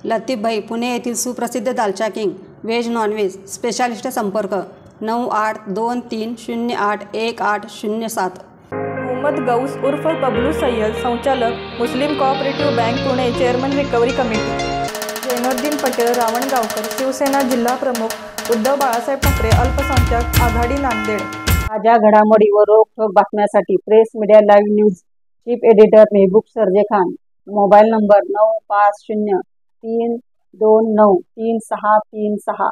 लतीफभाई पुणे येथील सुप्रसिद्ध दालचा किंग व्हेज नॉनव्हेज स्पेशालिस्ट संपर्क 9823081807। मोहम्मद गौस उर्फ बबलू सय्यद संचालक Muslim cooperative bank Pune chairman recovery committee. Zainuddin Patel Ravangaonkar Shiv Sena जिल्हा प्रमुख उद्धव बाळासाहेब ठाकरे अल्पसंख्याक आघाडी नांदेड। ताज्या घडामोडी व रोखठोक बातम्यांसाठी press media live news chief editor Mehboob Sergey Khan. Mobile number 9503293636।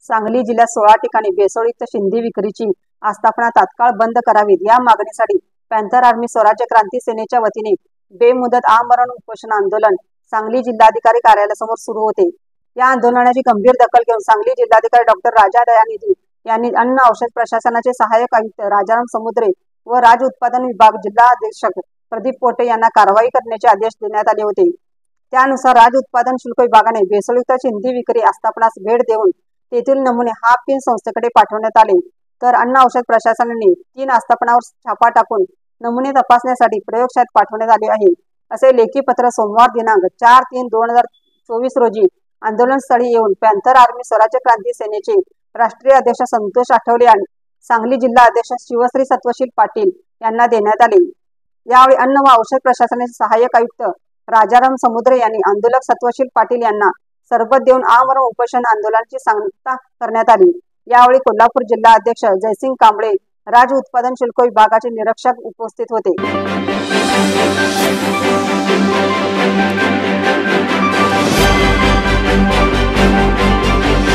Sangli जिल्ह्यात 16 ठिकाणी भेसळयुक्त शेंदी विक्रीची आस्थापना तात्काळ बंद करावीत या मागणीसाठी पॅन्थर आर्मी स्वराज्य क्रांती सेनेच्या वतीने बेमुदत आमरण उपोषण आंदोलन सांगली जिल्हाधिकारी कार्यालयासमोर सुरू होते। या आंदोलनाची गंभीर दखल घेऊन सांगली जिल्हाधिकारी डॉक्टर राजा दयानिधी यांनी अन्न औषध प्रशासनाचे सहाय्यक आयुक्त राजाराम समुद्रे व राज्य उत्पादन विभाग जिल्हा अधीक्षक प्रदीप पोटे यांना कारवाई करण्याचे आदेश देण्यात आले होते। त्यानुसार राज्य उत्पादन शुल्क विभागाने भेसळयुक्त शेंदी विक्री आस्थापनास भेट देऊन तेथील नमुने हाफकिन संस्थेकडे पाठवण्यात आले, तर अन्न औषध प्रशासनाने 3 आस्थापनावर छापा टाकून नमुने तपासण्यासाठी प्रयोगशाळेत पाठवण्यात आले आहे, असे लेखी पत्र सोमवार दिनांक 4/3/2024 रोजी आंदोलनस्थळी येऊन पॅन्थर आर्मी स्वराज्य क्रांती सेनेचे राष्ट्रीय अध्यक्ष संतोष आठवले आणि सांगली जिल्हा अध्यक्ष शिवश्री सत्वशील पाटील यांना देण्यात आले। यावेळी अन्न व औषध प्रशासनाचे सहाय्यक आयुक्त राजाराम समुद्रे यांनी आंदोलक सत्वशील पाटील यांना सरबत देऊन आमरण उपोषण आंदोलनाची सांगता करण्यात आली। यावेळी कोल्हापूर जिल्हा अध्यक्ष जयसिंग कांबळे, राज्य उत्पादन शुल्क विभागाचे निरीक्षक उपस्थित होते।